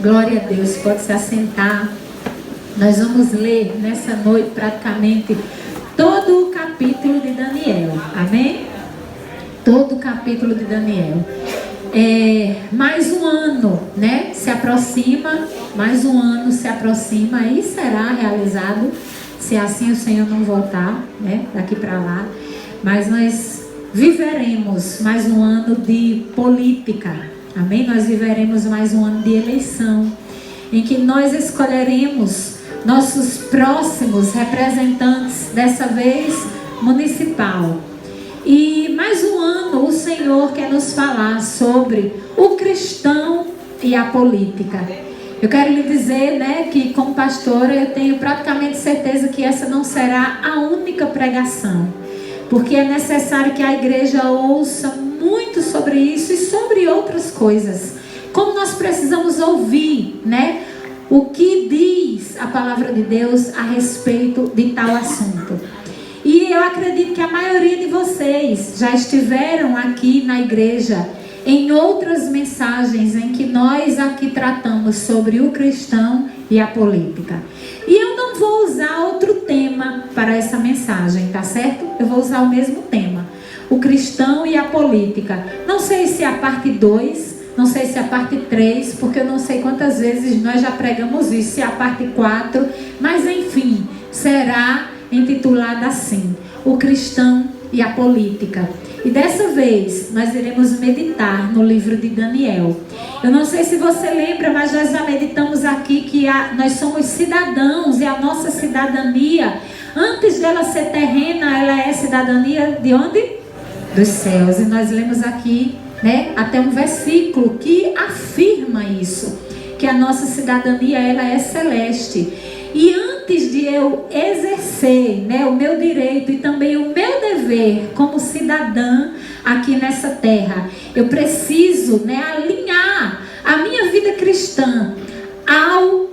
Glória a Deus, pode se assentar. Nós vamos ler nessa noite praticamente todo o capítulo de Daniel, amém? Todo o capítulo de Daniel. Mais um ano, né, se aproxima, mais um ano se aproxima e será realizado, se assim o Senhor não voltar, né, daqui para lá. Mas nós viveremos mais um ano de política, amém? Nós viveremos mais um ano de eleição, em que nós escolheremos nossos próximos representantes, dessa vez municipal. E mais um ano o Senhor quer nos falar sobre o cristão e a política. Eu quero lhe dizer, né, que como pastora eu tenho praticamente certeza que essa não será a única pregação, porque é necessário que a igreja ouça muito sobre isso e sobre outras coisas. Como nós precisamos ouvir, né, o que diz a palavra de Deus a respeito de tal assunto. E eu acredito que a maioria de vocês já estiveram aqui na igreja em outras mensagens em que nós aqui tratamos sobre o cristão e a política. E eu não vou usar outro tema para essa mensagem, tá certo? Eu vou usar o mesmo tema, o cristão e a política. Não sei se é a parte 2, não sei se é a parte 3, porque eu não sei quantas vezes nós já pregamos isso, se é a parte 4, mas enfim, será intitulada assim, o cristão e a política. E dessa vez nós iremos meditar no livro de Daniel. Eu não sei se você lembra, mas nós já meditamos aqui que nós somos cidadãos, e a nossa cidadania, antes dela ser terrena, ela é cidadania de onde? Dos céus. E nós lemos aqui, né, até um versículo que afirma isso, que a nossa cidadania ela é celeste. E antes de eu exercer, né, o meu direito e também o meu dever como cidadã aqui nessa terra, eu preciso, né, alinhar a minha vida cristã ao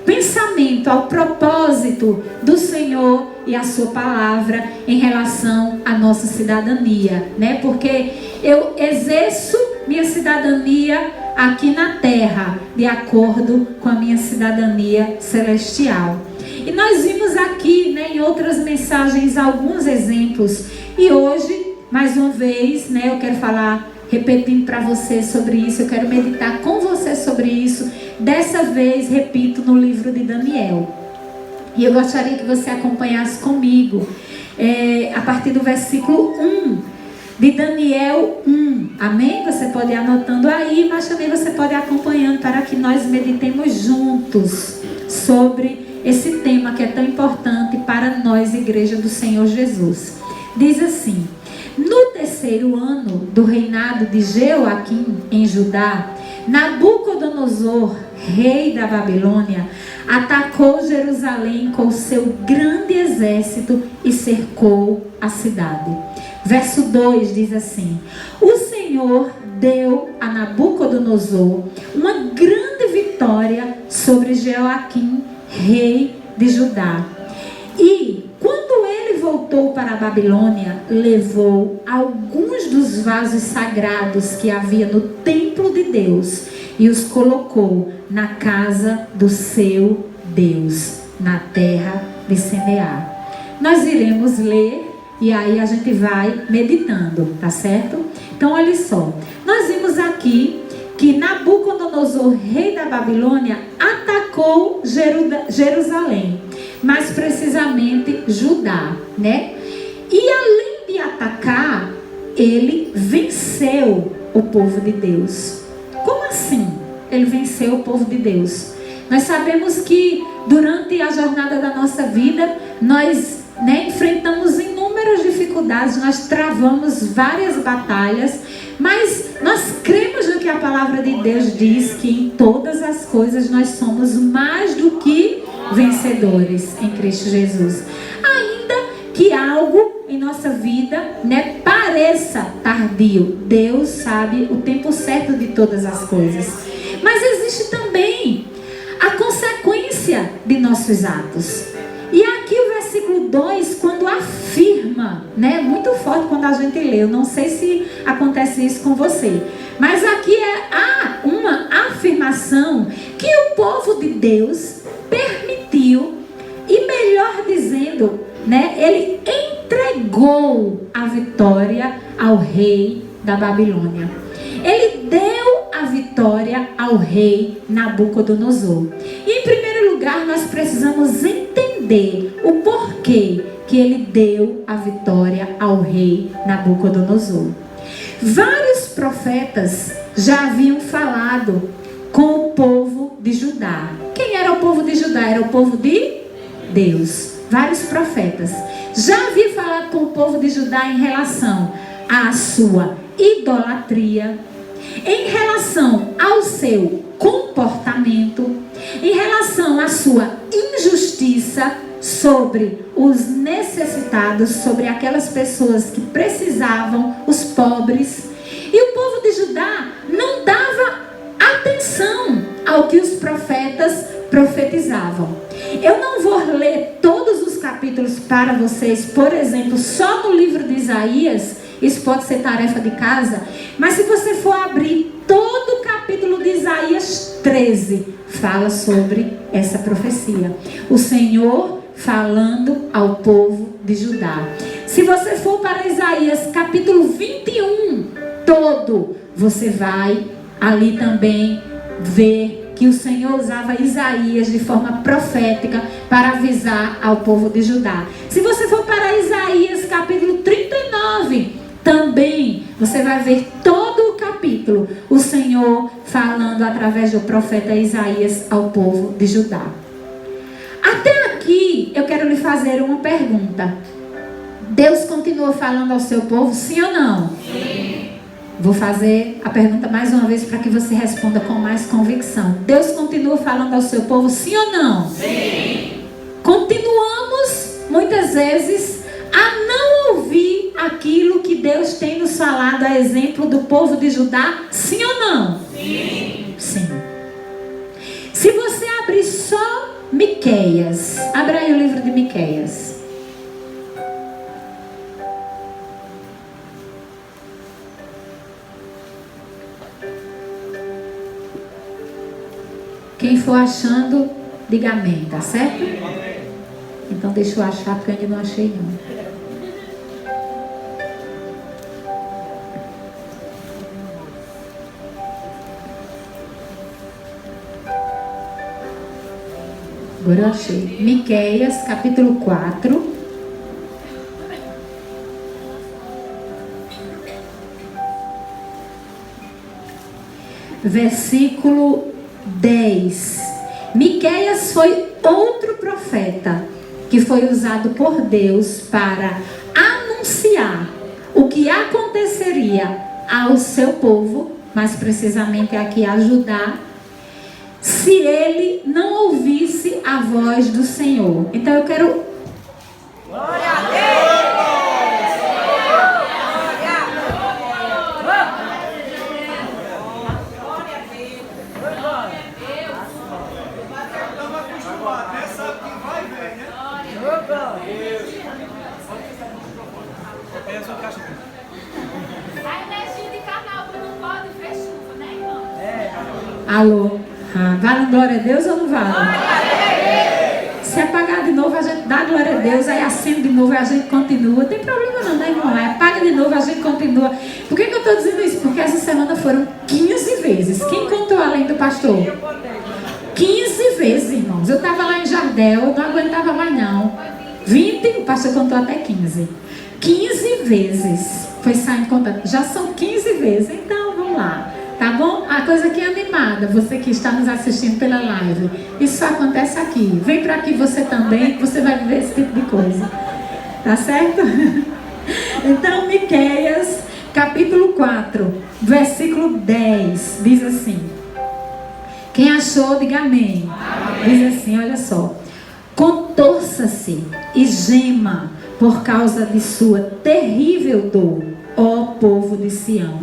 pensamento, ao propósito do Senhor e a sua palavra em relação à nossa cidadania, né? Porque eu exerço minha cidadania aqui na terra de acordo com a minha cidadania celestial. E nós vimos aqui, né, em outras mensagens alguns exemplos, e hoje mais uma vez, né, eu quero falar, repetindo para você sobre isso, eu quero meditar com você sobre isso. Dessa vez, repito, no livro de Daniel. E eu gostaria que você acompanhasse comigo a partir do versículo 1 de Daniel 1. Amém? Você pode ir anotando aí, mas também você pode ir acompanhando para que nós meditemos juntos sobre esse tema que é tão importante para nós, Igreja do Senhor Jesus. Diz assim: no 3º ano do reinado de Jeoaquim em Judá, Nabucodonosor, rei da Babilônia, atacou Jerusalém com seu grande exército e cercou a cidade. Verso 2 diz assim: o Senhor deu a Nabucodonosor uma grande vitória sobre Jeoaquim, rei de Judá. E quando ele voltou para a Babilônia, levou alguns dos vasos sagrados que havia no templo de Deus e os colocou na casa do seu Deus, na terra de Senear. Nós iremos ler e aí a gente vai meditando, tá certo? Então olha só, nós vimos aqui que Nabucodonosor, rei da Babilônia, atacou Jerusalém, mais precisamente Judá, né? E além de atacar, ele venceu o povo de Deus. Como assim ele venceu o povo de Deus? Nós sabemos que durante a jornada da nossa vida, nós, né, enfrentamos inúmeras dificuldades, nós travamos várias batalhas, mas nós cremos no que a palavra de Deus diz, que em todas as coisas nós somos mais do que vencedores em Cristo Jesus. Ainda que algo em nossa vida, né, pareça tardio, Deus sabe o tempo certo de todas as coisas. Mas existe também a consequência de nossos atos. E aqui o versículo 2, quando afirma, né, muito forte quando a gente lê, eu não sei se acontece isso com você, mas aqui há uma afirmação afirmação que o povo de Deus permitiu, e melhor dizendo, né, ele entregou a vitória ao rei da Babilônia. Ele deu a vitória ao rei Nabucodonosor. E em primeiro lugar, nós precisamos entender o porquê que ele deu a vitória ao rei Nabucodonosor. Vários profetas já haviam falado com o povo de Judá. Quem era o povo de Judá? Era o povo de Deus. Vários profetas já haviam falado com o povo de Judá em relação à sua idolatria, em relação ao seu comportamento, em relação à sua injustiça sobre os necessitados, sobre aquelas pessoas que precisavam, os pobres. E o povo de Judá não dava atenção ao que os profetas profetizavam. Eu não vou ler todos os capítulos para vocês, por exemplo, só no livro de Isaías. Isso pode ser tarefa de casa, mas se você for abrir todo o capítulo de Isaías 13, fala sobre essa profecia. O Senhor falando ao povo de Judá. Se você for para Isaías capítulo 21 todo, você vai ali também ver que o Senhor usava Isaías de forma profética para avisar ao povo de Judá. Se você for para Isaías capítulo 39, também você vai ver todo o capítulo, o Senhor falando através do profeta Isaías ao povo de Judá. Até aqui eu quero lhe fazer uma pergunta. Deus continua falando ao seu povo, sim ou não? Sim. Vou fazer a pergunta mais uma vez para que você responda com mais convicção. Deus continua falando ao seu povo, sim ou não? Sim. Continuamos muitas vezes a não ouvir aquilo que Deus tem nos falado, a exemplo do povo de Judá, sim ou não? Sim. Sim. Se você abrir só Miqueias, abra aí o livro de Miqueias. Quem for achando, diga amém, tá certo? Então deixa eu achar, porque eu ainda não achei não. Agora eu achei. Miqueias, capítulo 4. Versículo 10. Miqueias foi outro profeta que foi usado por Deus para anunciar o que aconteceria ao seu povo, mais precisamente aqui a Judá, se ele não ouvisse a voz do Senhor. Então eu quero... Glória a Deus! A energia de carnaval não pode ver chuva, né, irmão? Alô? Vale glória a Deus ou não vale? Se apagar de novo, a gente dá glória a Deus, aí acende de novo e a gente continua. Não tem problema não, né, irmão? Aí apaga de novo, a gente continua. Por que eu estou dizendo isso? Porque essa semana foram 15 vezes. Quem contou além do pastor? 15 vezes, irmãos. Eu estava lá em Jardel, não aguentava mais não. 20, o pastor contou até 15. 15 vezes foi saindo contando. Já são 15 vezes, então vamos lá. Tá bom? A coisa aqui é animada. Você que está nos assistindo pela live, isso só acontece aqui. Vem para aqui você também, que você vai viver esse tipo de coisa. Tá certo? Então, Miqueias, capítulo 4, versículo 10, diz assim. Quem achou, diga amém. Diz assim, olha só. Contorça-se e gema por causa de sua terrível dor, ó povo de Sião.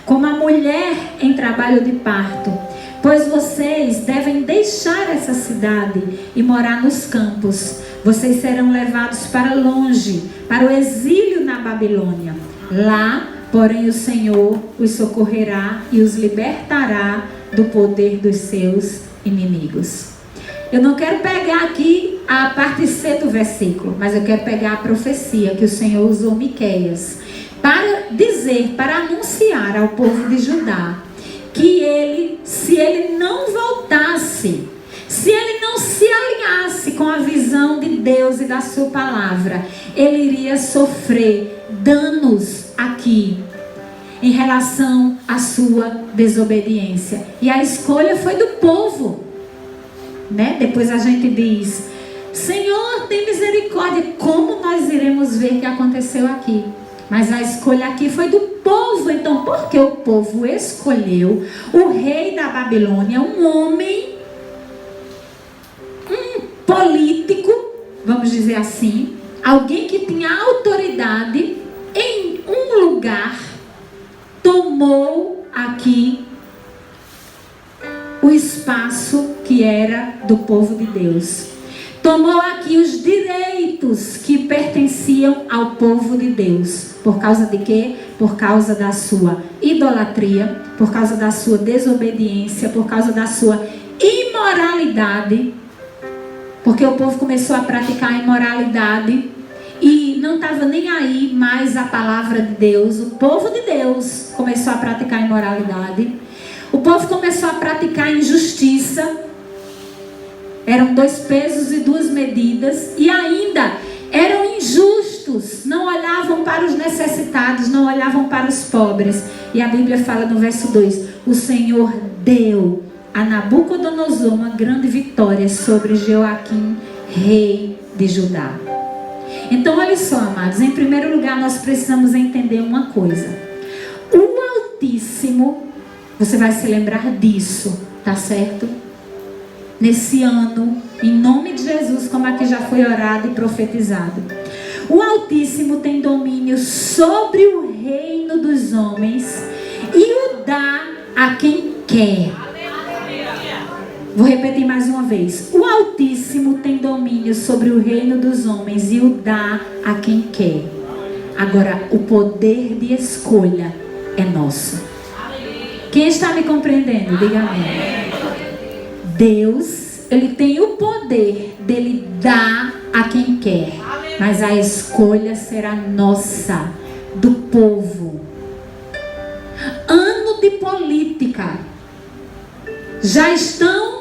Como a mulher em trabalho de parto, pois vocês devem deixar essa cidade e morar nos campos. Vocês serão levados para longe, para o exílio na Babilônia. Lá, porém, o Senhor os socorrerá e os libertará do poder dos seus inimigos. Eu não quero pegar aqui a parte C do versículo, mas eu quero pegar a profecia que o Senhor usou Miqueias para dizer, para anunciar ao povo de Judá que ele, se ele não voltasse, se ele não se alinhasse com a visão de Deus e da sua palavra, ele iria sofrer danos aqui em relação à sua desobediência. E a escolha foi do povo, né? Depois a gente diz: Senhor, tem misericórdia. Como nós iremos ver o que aconteceu aqui? Mas a escolha aqui foi do povo. Então, porque o povo escolheu o rei da Babilônia, um homem, um político, vamos dizer assim, alguém que tinha autoridade em um lugar, tomou aqui o espaço que era do povo de Deus. Tomou aqui os direitos que pertenciam ao povo de Deus. Por causa de quê? Por causa da sua idolatria, por causa da sua desobediência, por causa da sua imoralidade. Porque o povo começou a praticar a imoralidade e não estava nem aí mais a palavra de Deus. O povo de Deus começou a praticar a imoralidade. O povo começou a praticar a injustiça. Eram 2 pesos e 2 medidas. E ainda eram injustos. Não olhavam para os necessitados, não olhavam para os pobres. E a Bíblia fala no verso 2: o Senhor deu a Nabucodonosor uma grande vitória sobre Joaquim, rei de Judá. Então, olha só, amados, em primeiro lugar nós precisamos entender uma coisa. O Altíssimo, você vai se lembrar disso, tá certo? Nesse ano, em nome de Jesus, como aqui já foi orado e profetizado. O Altíssimo tem domínio sobre o reino dos homens e o dá a quem quer. Vou repetir mais uma vez. O Altíssimo tem domínio sobre o reino dos homens e o dá a quem quer. Agora, o poder de escolha é nosso. Quem está me compreendendo? Diga amém. Deus, Ele tem o poder dele dar a quem quer. Mas a escolha será nossa, do povo. Ano de política. Já estão,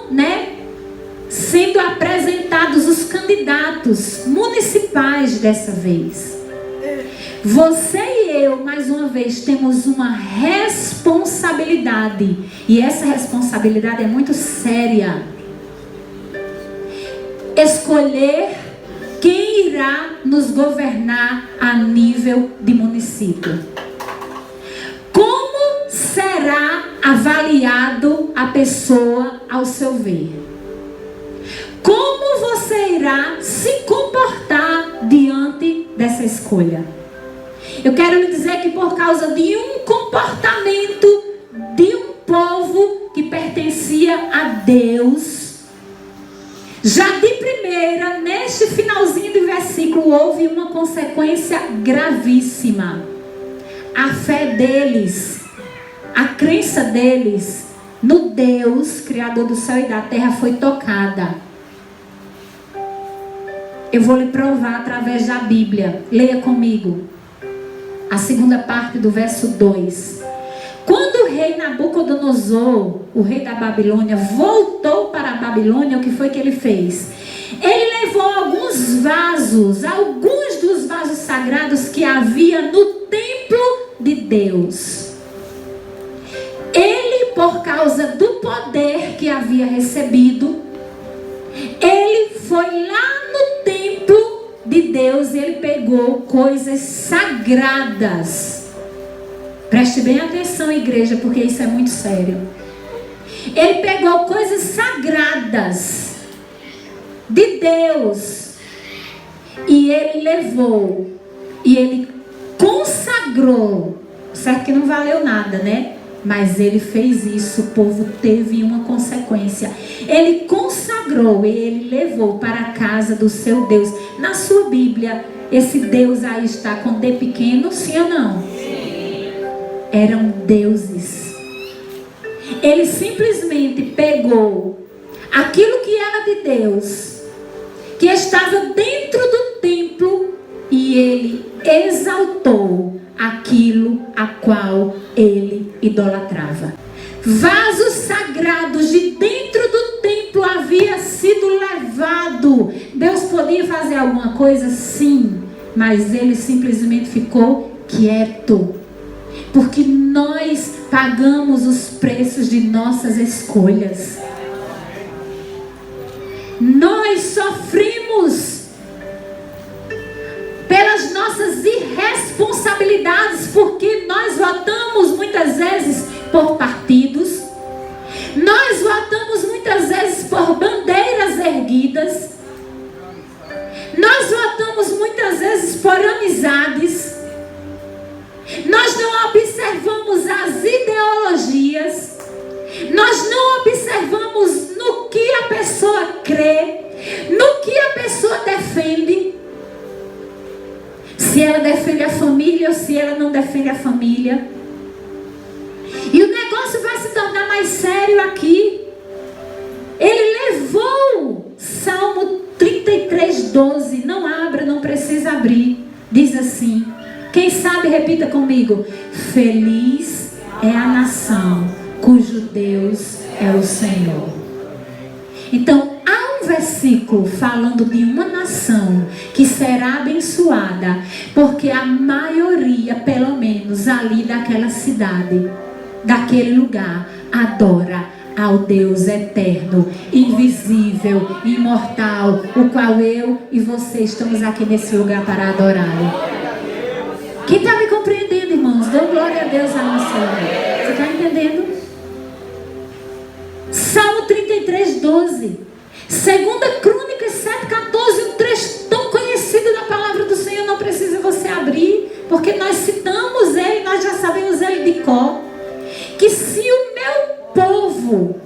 sendo apresentados os candidatos municipais dessa vez. Você e eu, mais uma vez, temos uma responsabilidade. E essa responsabilidade é muito séria. Escolher quem irá nos governar a nível de município. Como será avaliado a pessoa ao seu ver? Como você irá se comportar diante dessa escolha? Eu quero lhe dizer que por causa de um comportamento de um povo que pertencia a Deus, já de primeira, neste finalzinho do versículo, houve uma consequência gravíssima. A fé deles, a crença deles no Deus, Criador do céu e da terra, foi tocada. Eu vou lhe provar através da Bíblia. Leia comigo a segunda parte do verso 2. Quando o rei Nabucodonosor, o rei da Babilônia, voltou para a Babilônia, o que foi que ele fez? Ele levou alguns dos vasos sagrados que havia no templo de Deus. Ele, por causa do poder que havia recebido, ele foi lá no templo de Deus e ele pegou coisas sagradas. Preste bem atenção, igreja, porque isso é muito sério. Ele pegou coisas sagradas de Deus e ele levou e ele consagrou. Certo que não valeu nada, né? Mas ele fez isso, o povo teve uma consequência. Ele consagrou e ele levou para a casa do seu Deus. Na sua Bíblia, esse Deus aí está com D pequeno, sim ou não? Sim. Eram deuses. Ele simplesmente pegou aquilo que era de Deus, que estava dentro do templo, e ele exaltou aquilo a qual ele idolatrava. Vasos sagrados de dentro do templo havia sido levado. Deus podia fazer alguma coisa? Sim, mas ele simplesmente ficou quieto, porque nós pagamos os preços de nossas escolhas. Nós sofrimos pelas nossas irresponsabilidades, porque nós votamos muitas vezes por partidos, nós votamos muitas vezes por bandeiras erguidas, nós votamos muitas vezes por amizades, nós não observamos as ideologias, nós não observamos no que a pessoa crê, no que a pessoa defende. Se ela defende a família ou se ela não defende a família. E o negócio vai se tornar mais sério aqui. Ele levou Salmo 33:12. Não abra, não precisa abrir. Diz assim. Quem sabe, repita comigo. Feliz é a nação cujo Deus é o Senhor. Então, há um versículo falando de uma nação que será abençoada, porque a maioria, pelo menos ali daquela cidade, daquele lugar, adora ao Deus eterno, invisível, imortal, o qual eu e você estamos aqui nesse lugar para adorá-lo. Quem está me compreendendo, irmãos? Dou glória a Deus a nossa vida. Você está entendendo? Salmo 33:12. Segunda Crônicas 7:14. Um trecho tão conhecido da palavra do Senhor. Não precisa você abrir, porque nós citamos ele, nós já sabemos ele de cor. Que se o meu povo,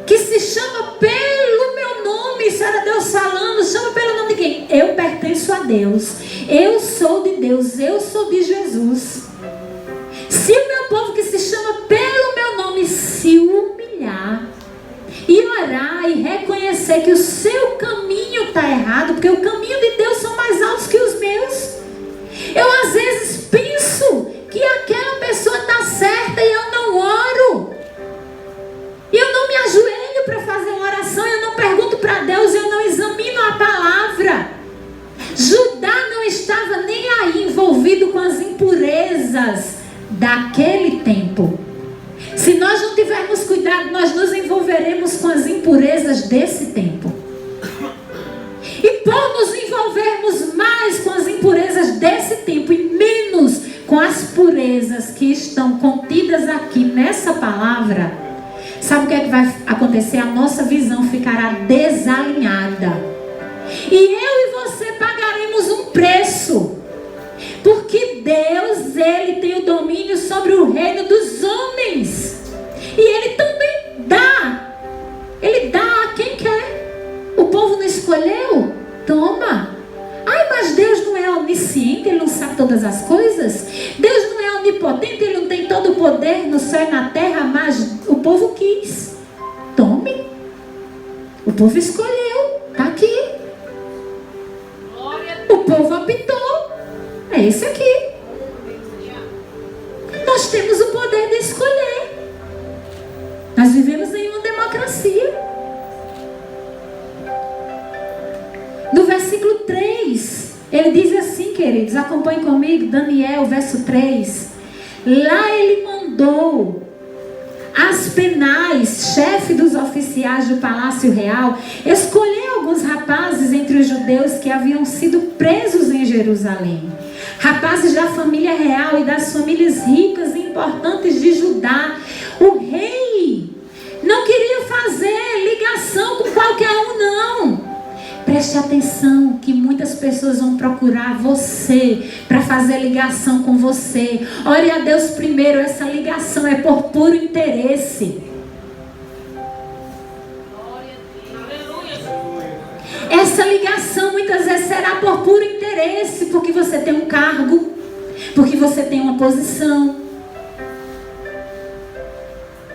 que se chama pelo meu nome, isso era Deus falando, chama pelo nome de quem? Eu pertenço a Deus, eu sou de Deus, eu sou de Jesus. Se o meu povo que se chama pelo meu nome se humilhar e orar e reconhecer que o seu caminho está errado, porque o caminho de Deus são mais altos que os meus. Eu às vezes penso que aquela pessoa está certa e eu não oro. Eu não me ajoelho para fazer uma oração, eu não pergunto para Deus, eu não examino a palavra. Judá não estava nem aí envolvido com as impurezas daquele tempo. Se nós não tivermos cuidado, nós nos envolveremos com as impurezas desse tempo. E por nos envolvermos mais com as impurezas desse tempo e menos com as purezas que estão contidas aqui nessa palavra, sabe o que é que vai acontecer? A nossa visão ficará desalinhada. E eu e você pagaremos um preço. Porque Deus, Ele tem o domínio sobre o reino dos homens. E Ele também dá. Ele dá a quem quer. O povo não escolheu? Toma. Ai, mas Deus não é onisciente, Ele não sabe todas as coisas? Deus não é onipotente, Ele não tem todo o poder no céu e na terra, mas o povo quis. Tome. O povo escolheu. Está aqui. O povo optou. É esse aqui. Nós temos o poder de escolher. Nós vivemos em uma democracia. No versículo 3, ele diz assim, queridos, acompanhem comigo, Daniel, verso 3. Lá ele mandou Aspenaz, chefe dos oficiais do palácio real, escolher alguns rapazes entre os judeus que haviam sido presos em Jerusalém. Rapazes da família real e das famílias ricas e importantes de Judá. O rei não queria fazer ligação com qualquer um, não. Preste atenção que muitas pessoas vão procurar você para fazer ligação com você. Ore a Deus primeiro, essa ligação é por puro interesse. Essa ligação muitas vezes será por puro interesse, porque você tem um cargo, porque você tem uma posição.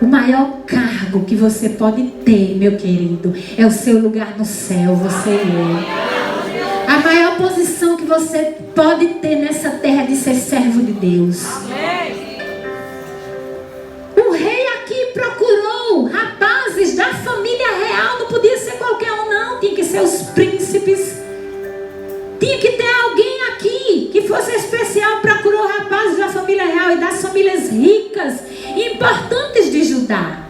O maior cargo que você pode ter, meu querido, é o seu lugar no céu. Você é. A maior posição que você pode ter nessa terra é de ser servo de Deus. O rei aqui procurou rapazes da família real. Não podia ser qualquer um, não. Tinha que ser os príncipes. Tinha que ter alguém aqui que fosse especial. Procurou rapazes da família real e das famílias ricas e importantes de Judá.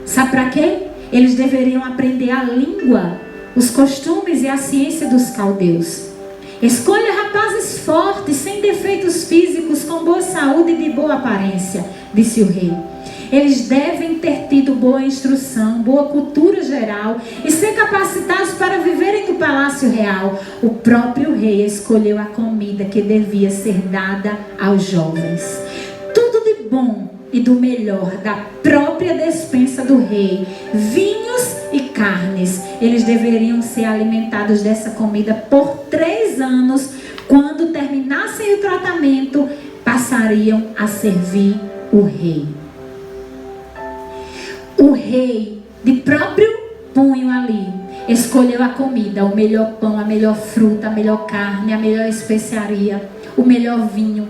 Sabe para quê? Eles deveriam aprender a língua, os costumes e a ciência dos caldeus. Escolha rapazes fortes, sem defeitos físicos, com boa saúde e de boa aparência, disse o rei. Eles devem ter tido boa instrução, boa cultura geral e ser capacitados para viverem no palácio real. O próprio rei escolheu a comida que devia ser dada aos jovens. Tudo de bom e do melhor da própria despensa do rei, vinhos e carnes. Eles deveriam ser alimentados dessa comida por 3 anos. Quando terminassem o tratamento, passariam a servir o rei. O rei, de próprio punho ali, escolheu a comida, o melhor pão, a melhor fruta, a melhor carne, a melhor especiaria, o melhor vinho.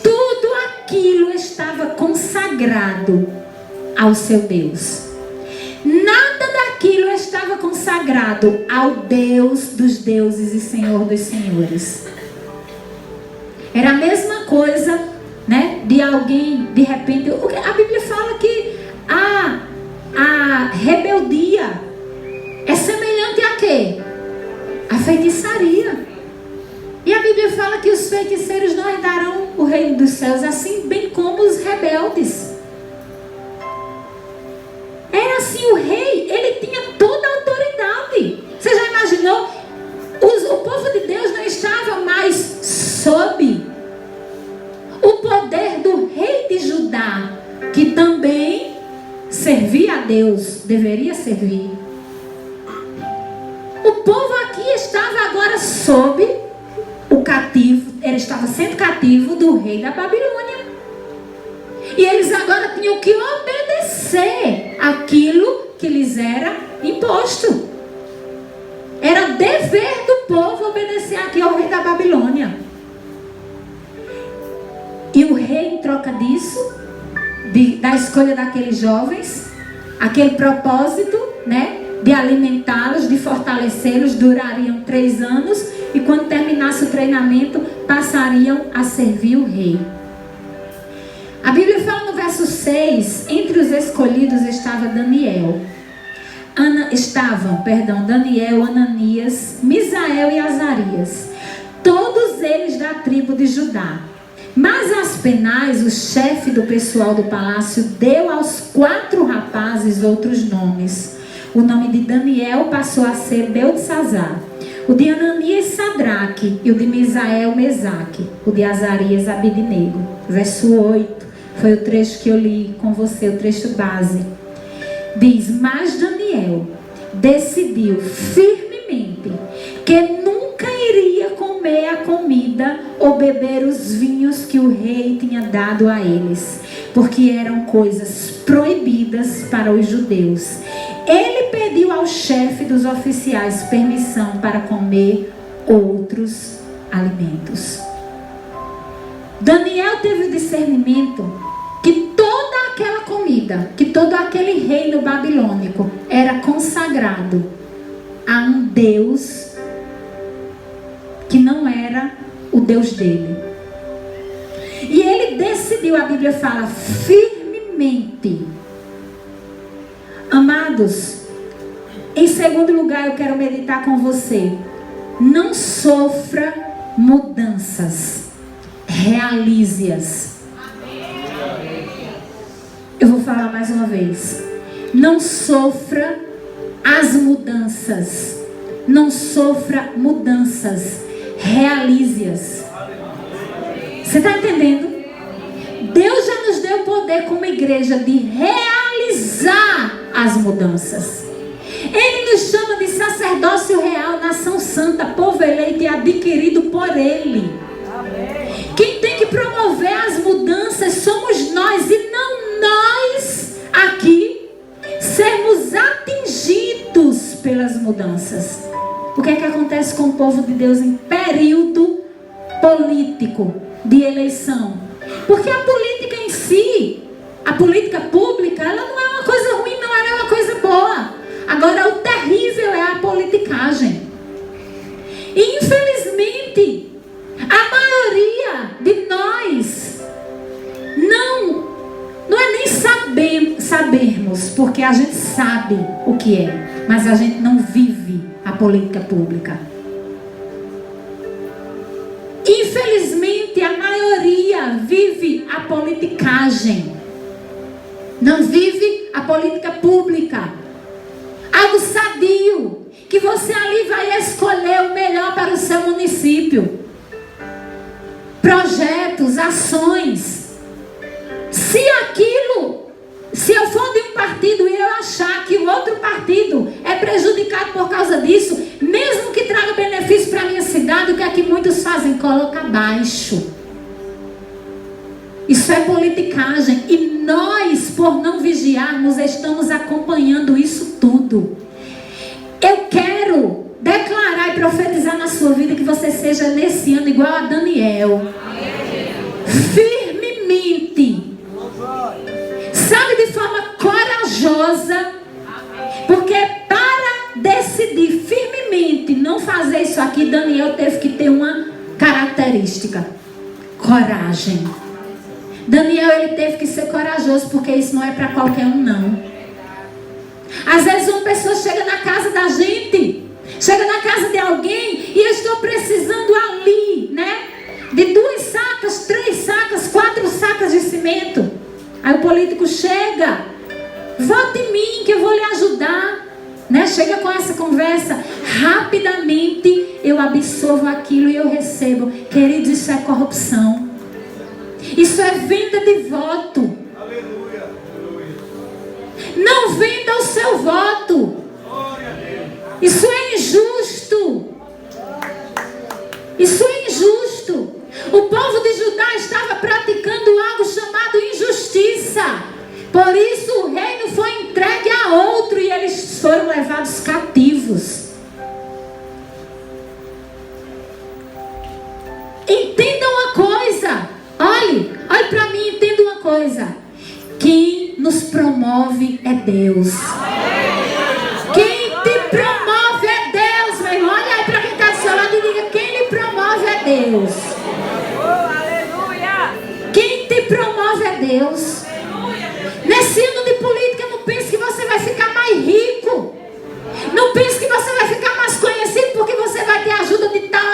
Tudo aquilo estava consagrado ao seu Deus. Nada daquilo estava consagrado ao Deus dos deuses e Senhor dos senhores. Era a mesma coisa, né, de alguém, de repente, a Bíblia fala que a rebeldia é semelhante a quê? A feitiçaria. E a Bíblia fala que os feiticeiros não herdarão o reino dos céus, assim bem como os rebeldes. Era assim, o rei, ele tinha toda a autoridade. Você já imaginou? O povo de Deus não estava mais sob o poder do rei de Judá, que também servia a Deus, deveria servir. O povo aqui estava agora sob o cativo, ele estava sendo cativo do rei da Babilônia. E eles agora tinham que obedecer aquilo que lhes era imposto. Era dever do povo obedecer aqui ao rei da Babilônia. E o rei, em troca disso, da escolha daqueles jovens, aquele propósito, né, de alimentá-los, de fortalecê-los, durariam 3 anos, e quando terminasse o treinamento, passariam a servir o rei. A Bíblia fala no verso 6, entre os escolhidos estava Daniel, Daniel, Ananias, Misael e Azarias, todos eles da tribo de Judá. Mas Aspenaz, o chefe do pessoal do palácio, deu aos 4 rapazes outros nomes. O nome de Daniel passou a ser Beltesazar, o de Ananias, Sadraque, e o de Misael, Mesaque, o de Azarias, Abidnego. Verso 8, foi o trecho que eu li com você, o trecho base. Diz, mas Daniel decidiu firmemente que nunca iria comer a comida ou beber os vinhos que o rei tinha dado a eles, porque eram coisas proibidas para os judeus. Ele pediu ao chefe dos oficiais permissão para comer outros alimentos. Daniel teve o discernimento que toda aquela comida, que todo aquele reino babilônico era consagrado a um Deus que não era o Deus dele. E ele decidiu, a Bíblia fala, firmemente. Amados, em segundo lugar, eu quero meditar com você. Não sofra mudanças, realize-as. Eu vou falar mais uma vez. Não sofra as mudanças. Não sofra mudanças, realize-as. Você está entendendo? Deus já nos deu poder como igreja de realizar as mudanças. Ele nos chama de sacerdócio real, nação santa, povo eleito e adquirido por Ele. Quem tem que promover as mudanças somos nós e não pelas mudanças. O que é que acontece com o povo de Deus em período político de eleição? Porque a política em si, a política pública, ela não é uma coisa ruim, não, ela é uma coisa boa. Agora, o terrível é a politicagem. E infelizmente, a maioria de nós não é nem sabermos, porque a gente sabe o que é, mas a gente não vive a política pública. Infelizmente, a maioria vive a politicagem, não vive a política pública. Algo sadio, que você ali vai escolher o melhor para o seu município. Projetos, ações. Se eu for de um partido e eu achar que o outro partido é prejudicado por causa disso, mesmo que traga benefício para a minha cidade, o que é que muitos fazem? Coloca abaixo. Isso é politicagem. E nós, por não vigiarmos, estamos acompanhando isso tudo. Eu quero declarar e profetizar na sua vida que você seja nesse ano igual a Daniel. Firmemente. Sabe, de forma corajosa. Porque para decidir firmemente não fazer isso aqui, Daniel teve que ter uma característica: coragem. Daniel, ele teve que ser corajoso, porque isso não é para qualquer um, não. Às vezes uma pessoa chega na casa da gente, chega na casa de alguém, e eu estou precisando ali, né, de 2 sacas, 3 sacas, 4 sacas de cimento. Aí o político chega: vote em mim que eu vou lhe ajudar, né? Chega com essa conversa, rapidamente eu absorvo aquilo e eu recebo. Querido, isso é corrupção. Isso é venda de voto. Aleluia. Não venda o seu voto. Isso é injusto. Isso é injusto. O povo de Judá estava praticando algo chamado injustiça. Por isso o reino foi entregue a outro e eles foram levados cativos. Entenda uma coisa. Olhe para mim, entenda uma coisa. Quem nos promove é Deus. Quem te promove é Deus, meu irmão. Olha aí para quem está do seu lado e diga: quem lhe promove é Deus. Quem te promove é Deus. Nesse ano de política, não pense que você vai ficar mais rico. Não pense que você vai ficar mais conhecido porque você vai ter ajuda de tal,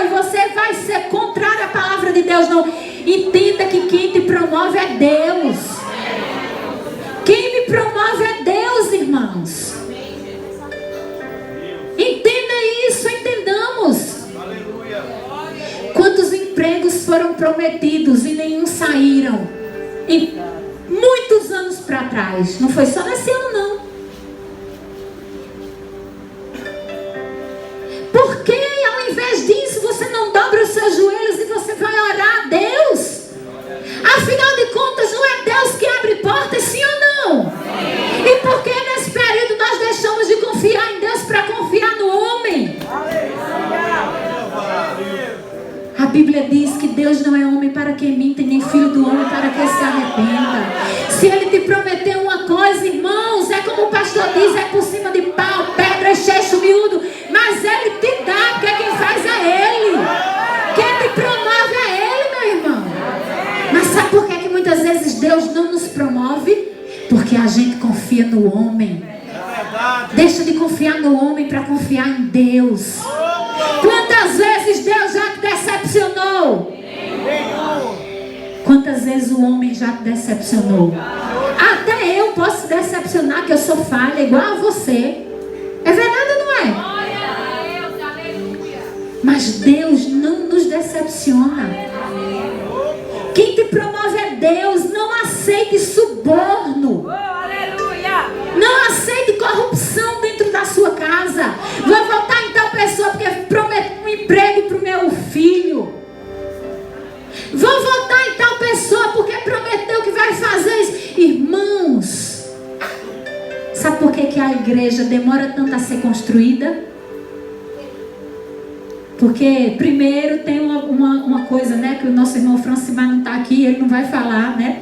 e você vai ser contrário à palavra de Deus. Não. Entenda que quem te promove é Deus. Quem me promove é Deus, irmãos. Entenda isso, entendamos. Quantos empregos foram prometidos e nenhum saíram? E muitos anos para trás. Não foi só nesse ano, não. Por que ao invés disso você não dobra os seus joelhos e você vai orar a Deus? Afinal de contas, não é Deus que abre portas, sim ou não? Sim. E por que nesse período nós deixamos de confiar em Deus para confiar no homem? A Bíblia diz que Deus não é homem para que minta, nem filho do homem para que se arrependa. Se Ele te prometeu uma coisa, irmãos, é como o pastor diz, é por cima de pau, pedra, checho, miúdo, mas Ele te dá, porque quem faz é Ele. Quem te promove é Ele, meu irmão. Mas sabe por que muitas vezes Deus não nos promove? Porque a gente confia no homem. Deixa de confiar no homem para confiar em Deus. Quantas vezes Deus já te decepcionou? Quantas vezes o homem já te decepcionou? Até eu posso decepcionar, que eu sou falha igual a você. É verdade ou não é? Mas Deus não nos decepciona. Quem te promove é Deus. Não aceite suborno. Não aceite corrupção dentro da sua casa. Vou votar em tal pessoa porque prometeu um emprego para o meu filho. Vou votar em tal pessoa porque prometeu que vai fazer isso. Irmãos, Sabe por que a igreja demora tanto a ser construída? Porque primeiro tem uma coisa, né? Que o nosso irmão Francimar não está aqui, ele não vai falar, né?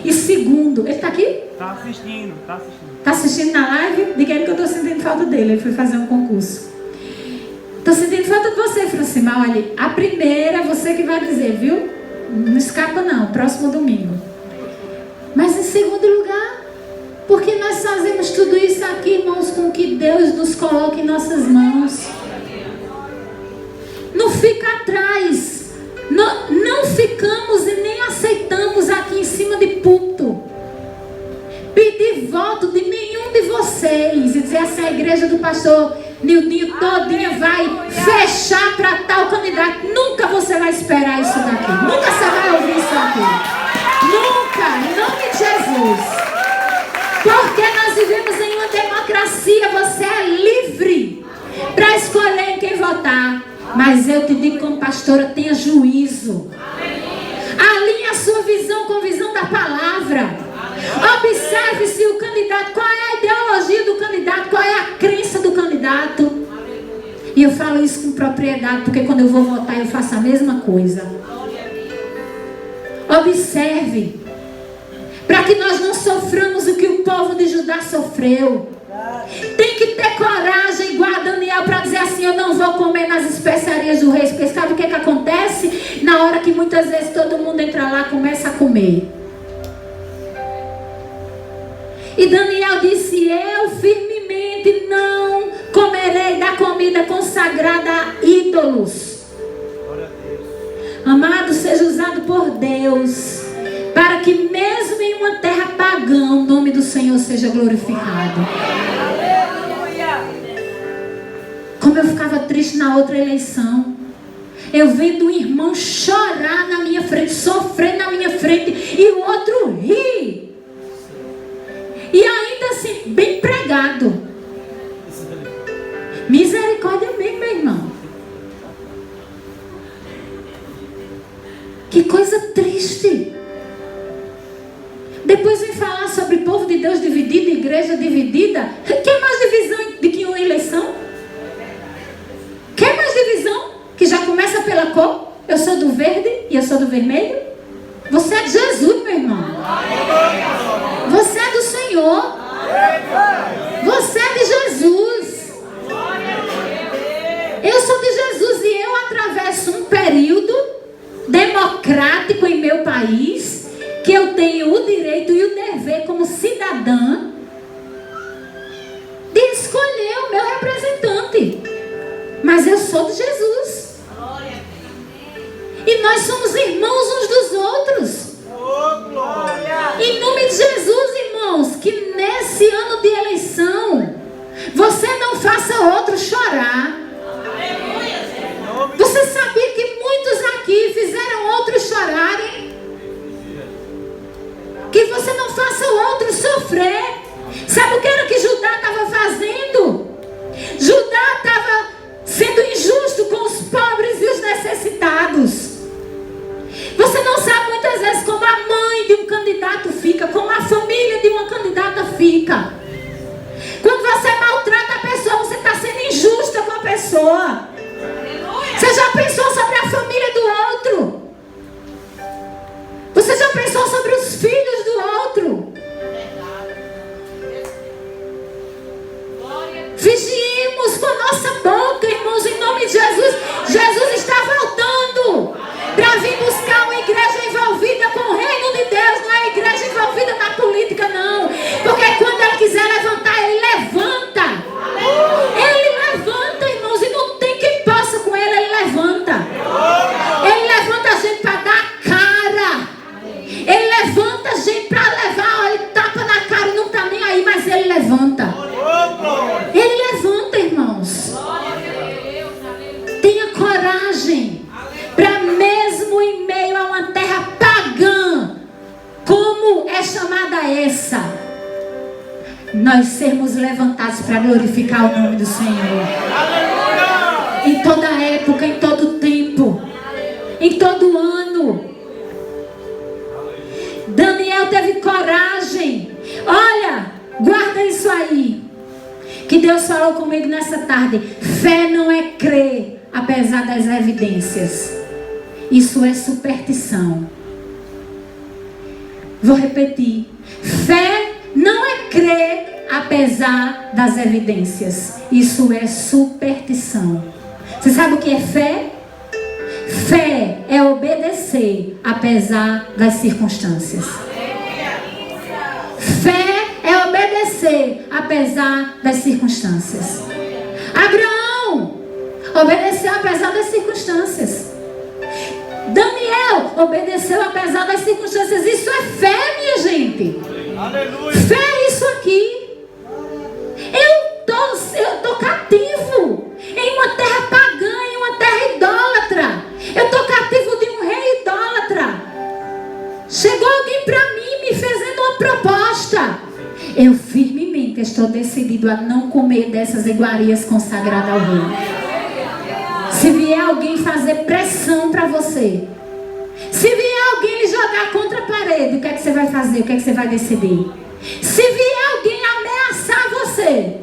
E segundo, ele está aqui? Está assistindo. Está assistindo na live? Diga ele que eu estou sentindo falta dele, ele foi fazer um concurso. Estou sentindo falta de você, Francimar. Olha, a primeira você que vai dizer, viu? Não escapa não, próximo domingo. Mas em segundo lugar, porque nós fazemos tudo isso aqui, irmãos, com que Deus nos coloque em nossas mãos. Não fica atrás. Não ficamos e nem aceitamos aqui em cima de púlpito pedir voto de nenhum de vocês e dizer assim, a igreja do pastor Nildinho todinha vai fechar para tal candidato. Nunca você vai esperar isso daqui. Nunca você vai ouvir isso aqui. Nunca, em nome de Jesus. Porque nós vivemos em uma democracia. Você é livre para escolher em quem votar. Mas eu te digo como pastora, tenha juízo. Alinhe a sua visão com a visão da palavra. Observe se o candidato, qual é a ideologia do candidato, qual é a crença do candidato. E eu falo isso com propriedade, porque quando eu vou votar eu faço a mesma coisa. Observe, para que nós não soframos o que o povo de Judá sofreu. Tem que ter coragem, igual a Daniel, para dizer assim, eu não vou comer nas especiarias do rei. Porque sabe o que acontece? Na hora que muitas vezes todo mundo entra lá, começa a comer. E Daniel disse, eu firmemente não comerei da comida consagrada a ídolos. Amado, seja usado por Deus, para que mesmo em uma terra pagã, o nome do Senhor seja glorificado. Como eu ficava triste na outra eleição. Eu vendo um irmão chorar na minha frente, sofrer na minha frente, e o outro rir. E ainda assim, bem pregado. Misericórdia mesmo, meu irmão. Que coisa triste. Depois vem falar sobre povo de Deus dividido, igreja dividida. Quer mais divisão do que uma eleição? Quer mais divisão? Que já começa pela cor. Eu sou do verde e eu sou do vermelho. Você é de Jesus, meu irmão. Você é do Senhor. Você é de Jesus. Eu sou de Jesus e eu atravesso um período democrático em meu país, que eu tenho o direito e o dever como cidadã de escolher o meu representante. Mas eu sou de Jesus. E nós somos irmãos uns dos outros. Em nome de Jesus, irmãos, que nesse ano de eleição você não faça outro chorar. Você sabia que muitos aqui fizeram outros chorarem? Que você não faça o outro sofrer. Sabe o que era que Judá estava fazendo? Judá estava sendo injusto com os pobres e os necessitados. Você não sabe muitas vezes como a mãe de um candidato fica, como a família de uma candidata fica. Quando você maltrata a pessoa, você está sendo injusta com a pessoa. Você já pensou sobre a família do outro? Você já pensou sobre os filhos do outro? Vigiemos com a nossa boca, irmãos, em nome de Jesus. Jesus está voltando para vir buscar uma igreja envolvida com o reino de Deus. Não é a igreja envolvida na política, não. Porque quando Ele quiser levantar, Ele levanta. Ele levanta, irmãos, e não tem quem possa com Ele. Ele levanta. Ele levanta a gente para dar a cara. Ele levanta a gente para levar, olha, tapa na cara e não está nem aí, mas Ele levanta. Ele levanta, irmãos. Tenha coragem para mesmo em meio a uma terra pagã, como é chamada essa, nós sermos levantados para glorificar o nome do Senhor. Em toda época, em todo tempo, em todo ano. Daniel teve coragem. Olha, guarda isso aí. que Deus falou comigo nessa tarde. Fé não é crer apesar das evidências. Isso é superstição. Vou repetir. Fé não é crer apesar das evidências. Isso é superstição. Você sabe o que é fé? Fé é obedecer apesar das circunstâncias. Fé é obedecer apesar das circunstâncias. Abraão obedeceu apesar das circunstâncias. Daniel obedeceu apesar das circunstâncias. Isso é fé, minha gente. Aleluia. Fé é isso aqui. Eu tô cativo em uma terra pagã, em uma terra idólatra. Eu tô cativo de um rei idólatra. Chegou alguém para mim me fazendo uma proposta. Eu firmemente estou decidido a não comer dessas iguarias consagradas ao rei. Se vier alguém fazer pressão para você, se vier alguém lhe jogar contra a parede, o que é que você vai fazer? O que é que você vai decidir? Se vier alguém ameaçar você,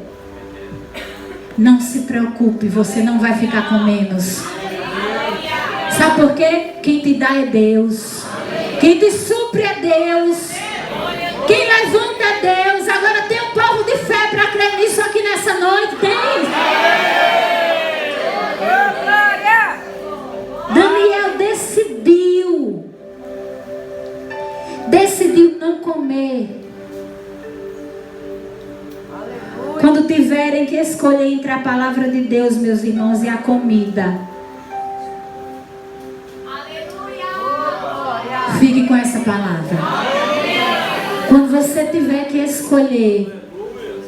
não se preocupe, você não vai ficar com menos. Sabe por quê? Quem te dá é Deus. Quem te supre é Deus. Quem levanta é Deus. Agora tem um povo de fé para crer nisso aqui nessa noite. Tem. Daniel decidiu não comer. Quando tiverem que escolher entre a palavra de Deus, meus irmãos, e a comida, fique com essa palavra. Quando você tiver que escolher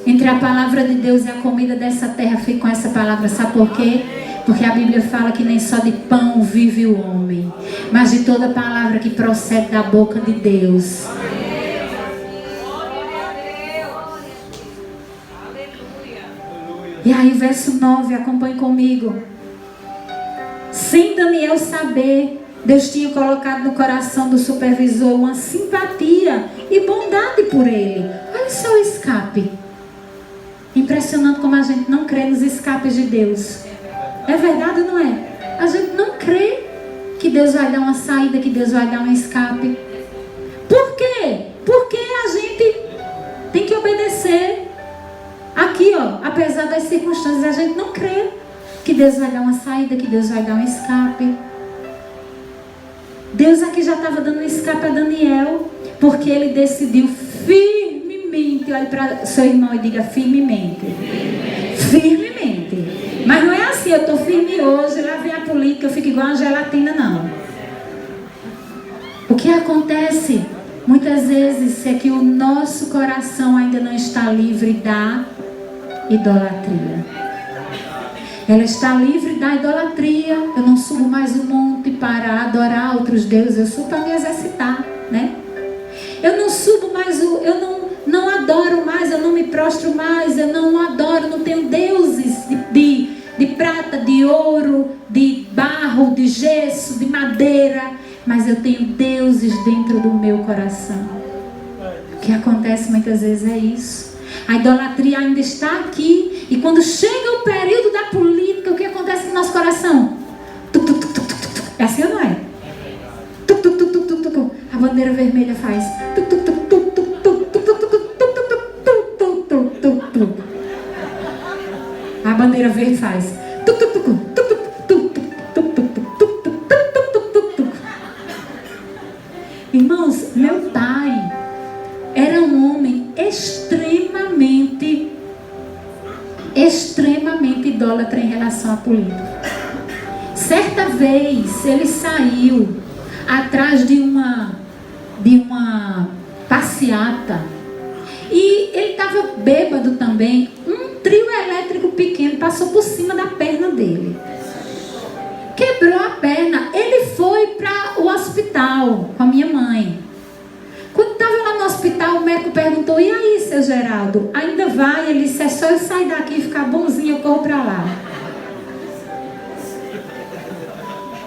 entre a palavra de Deus e a comida dessa terra, fique com essa palavra. Sabe por quê? Porque a Bíblia fala que nem só de pão vive o homem, mas de toda palavra que procede da boca de Deus. E aí, verso 9, acompanhe comigo. Sem Daniel saber, Deus tinha colocado no coração do supervisor uma simpatia e bondade por ele. Olha só o escape. Impressionante como a gente não crê nos escapes de Deus. É verdade ou não é? A gente não crê que Deus vai dar uma saída, que Deus vai dar um escape. Por quê? Porque a gente tem que obedecer. Aqui, ó, apesar das circunstâncias, a gente não crê que Deus vai dar uma saída, que Deus vai dar um escape. Deus aqui já estava dando um escape a Daniel, porque ele decidiu firmemente. Olhe para seu irmão e diga firmemente. Firmemente. Mas não é assim, eu estou firme hoje, lá vem a política, eu fico igual uma gelatina, não. O que acontece muitas vezes é que o nosso coração ainda não está livre da idolatria. Ela está livre da idolatria. Eu não subo mais o monte para adorar outros deuses. Eu subo para me exercitar, né? Eu não subo mais eu não adoro mais, eu não me prostro mais, eu não adoro, não tenho deuses de prata, de ouro, de barro, de gesso, de madeira, mas eu tenho deuses dentro do meu coração. O que acontece muitas vezes é isso. A idolatria ainda está aqui. E quando chega o período da política, o que acontece no nosso coração? É assim ou não é? A bandeira vermelha faz. A bandeira verde faz. Irmãos, meu pai era um homem extremamente idólatra em relação à política. Certa vez ele saiu atrás de uma passeata e ele estava bêbado também. Um trio elétrico pequeno passou por cima da perna dele, quebrou a perna. Ele foi para o hospital com a minha mãe. Quando estava lá no hospital, o médico perguntou: e aí, seu Geraldo, ainda vai? Ele disse: é só eu sair daqui e ficar bonzinho, eu corro para lá.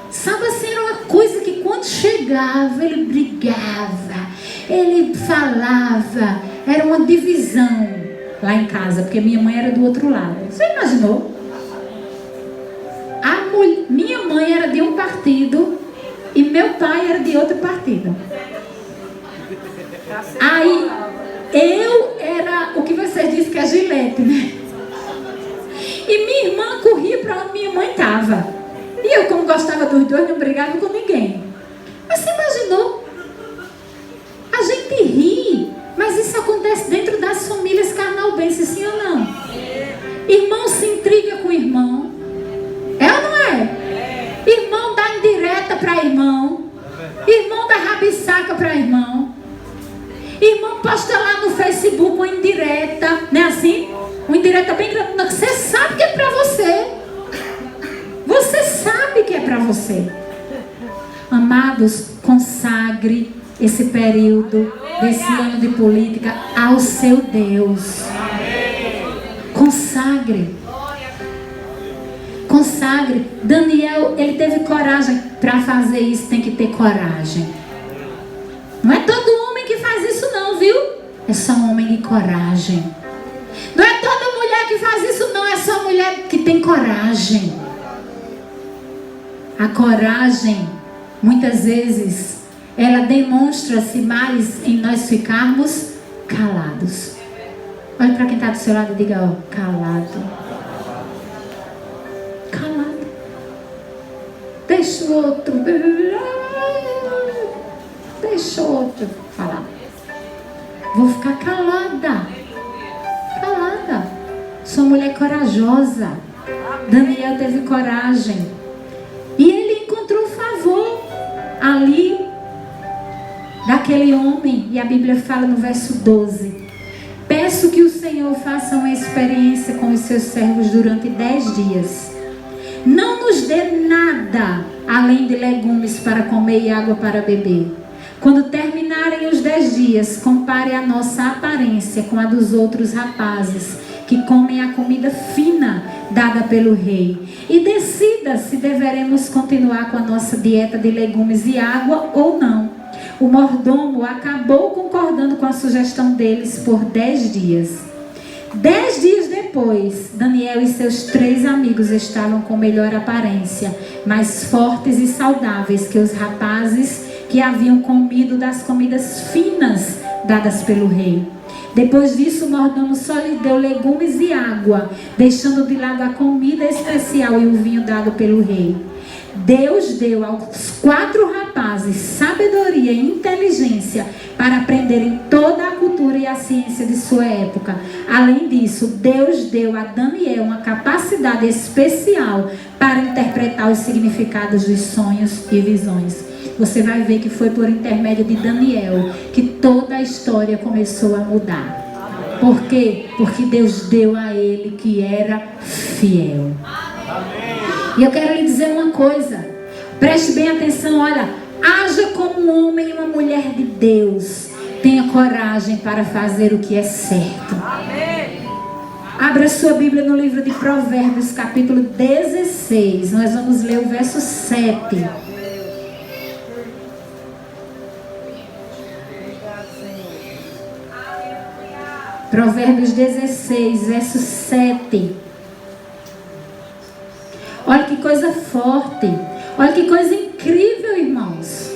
Sabe assim, era uma coisa que quando chegava, ele brigava, ele falava, era uma divisão. lá em casa, porque minha mãe era do outro lado. Você imaginou? Minha mãe era de um partido e meu pai era de outro partido. Aí eu era o que vocês dizem que é gilete, né? E minha irmã corria para onde minha mãe estava. E eu, como gostava dos dois, não brigava com ninguém. Mas você imaginou? A gente ri, mas isso acontece dentro das famílias carnalbenses, sim ou não? Irmão se intriga com irmão. É ou não é? Irmão dá indireta para irmão. Irmão dá rabisaca para irmão. Irmão posta lá no Facebook uma indireta, não é assim? Uma indireta bem grande, que você sabe que é para você. Você sabe que é para você. Amados, consagre esse período, desse ano de política, ao seu Deus. Consagre. Consagre. Daniel, ele teve coragem. Para fazer isso tem que ter coragem. Não é todo homem que faz isso não, viu? É só um homem de coragem. Não é toda mulher que faz isso não, é só mulher que tem coragem. A coragem, muitas vezes, ela demonstra-se mais em nós ficarmos calados. Olha para quem está do seu lado e diga, ó, calado. Calado. Deixa o outro. Deixa o outro falar. Vou ficar calada. Calada. Sou mulher corajosa. Daniel teve coragem. E ele encontrou favor ali daquele homem. E a Bíblia fala no verso 12. Peço que o Senhor faça uma experiência com os seus servos durante 10 dias. Não nos dê nada além de legumes para comer e água para beber. Quando terminarem os 10 dias, compare a nossa aparência com a dos outros rapazes que comem a comida fina dada pelo rei. E decida se deveremos continuar com a nossa dieta de legumes e água ou não. O mordomo acabou concordando com a sugestão deles por 10 dias. 10 dias depois, Daniel e seus 3 amigos estavam com melhor aparência, mais fortes e saudáveis que os rapazes que haviam comido das comidas finas dadas pelo rei. Depois disso, o mordomo só lhe deu legumes e água, deixando de lado a comida especial e o vinho dado pelo rei. Deus deu aos 4 rapazes sabedoria e inteligência para aprenderem toda a cultura e a ciência de sua época. Além disso, Deus deu a Daniel uma capacidade especial para interpretar os significados dos sonhos e visões. Você vai ver que foi por intermédio de Daniel que toda a história começou a mudar. Por quê? Porque Deus deu a ele que era fiel. E eu quero lhe dizer uma coisa. Preste bem atenção, olha. Haja como um homem e uma mulher de Deus. Tenha coragem para fazer o que é certo. Abra sua Bíblia no livro de Provérbios, capítulo 16. Nós vamos ler o verso 7. Provérbios 16, verso 7. Olha que coisa forte. Olha que coisa incrível, irmãos.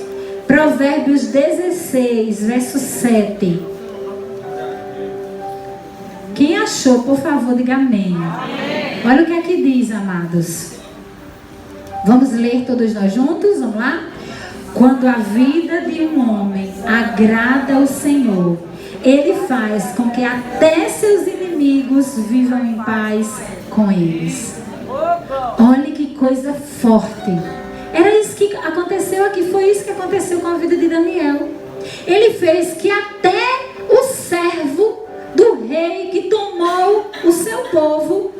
Provérbios 16, verso 7. Quem achou, por favor, diga amém. Olha o que aqui diz, amados. Vamos ler todos nós juntos? Vamos lá? Quando a vida de um homem agrada ao Senhor, Ele faz com que até seus inimigos vivam em paz com eles. Olha que coisa forte. Era isso que aconteceu aqui. Foi isso que aconteceu com a vida de Daniel. Ele fez que até o servo do rei que tomou o seu povo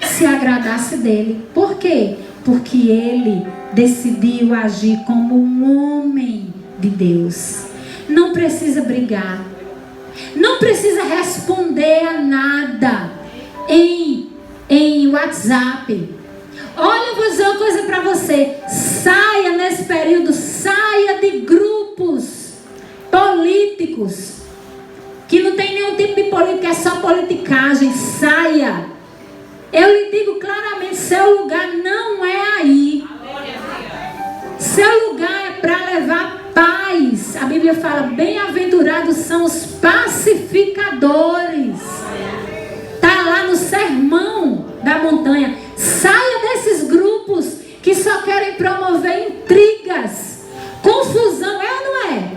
se agradasse dele. Por quê? Porque ele decidiu agir como um homem de Deus. Não precisa brigar. Não precisa responder a nada em WhatsApp. Olha, eu vou dizer uma coisa para você. Saia nesse período, saia de grupos políticos que não tem nenhum tipo de política, é só politicagem. Saia. Eu lhe digo claramente, seu lugar não é aí. Seu lugar é para levar paz. A Bíblia fala, bem-aventurados são os pacificadores. Está lá no sermão da montanha. Saia desses grupos que só querem promover intrigas, confusão, é ou não é?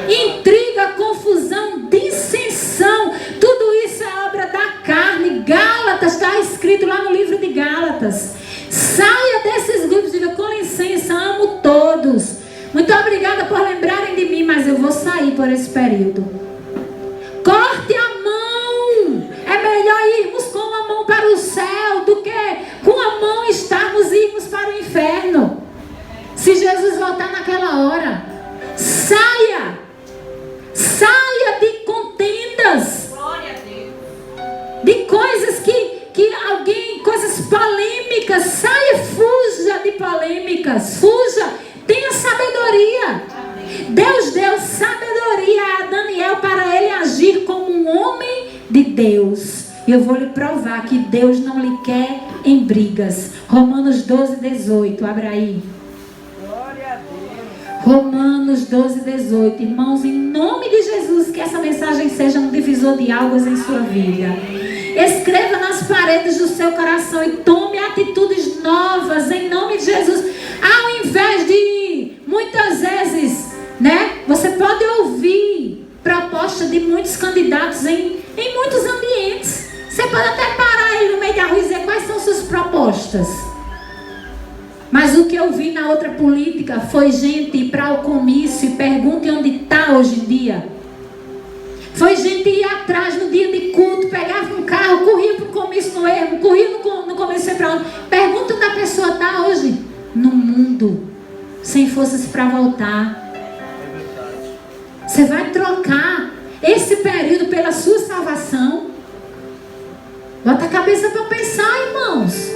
Intriga, confusão, dissensão, tudo isso é obra da carne. Gálatas, está escrito lá no livro de Gálatas. Saia desses grupos, diga, com licença, amo todos. Muito obrigada por lembrarem de mim, mas eu vou sair por esse período. Corte a mão. É melhor irmos com a mão para o céu do que com a mão irmos para o inferno. Se Jesus voltar naquela hora, saia de contendas, de coisas que alguém, coisas polêmicas. Saia, fuja de polêmicas, fuja, tenha sabedoria. Deus deu sabedoria a Daniel para ele agir como um homem de Deus. Eu vou lhe provar que Deus não lhe quer em brigas. Romanos 12, 18. Abra aí. Romanos 12, 18. Irmãos, em nome de Jesus, que essa mensagem seja um divisor de águas em sua vida. Escreva nas paredes do seu coração e tome atitudes novas em nome de Jesus. Ao invés de, muitas vezes, você pode ouvir proposta de muitos candidatos em muitos ambientes. Você pode até parar ele no meio da rua e dizer quais são suas propostas. Mas o que eu vi na outra política foi gente ir para o comício e pergunte onde está hoje em dia. Foi gente ir atrás no dia de culto, pegava um carro, corria para o comício no ermo, corria no comício para onde. Pergunta onde a pessoa está hoje. No mundo, sem forças para voltar. Você vai trocar esse período pela sua salvação? Bota a cabeça para pensar, irmãos.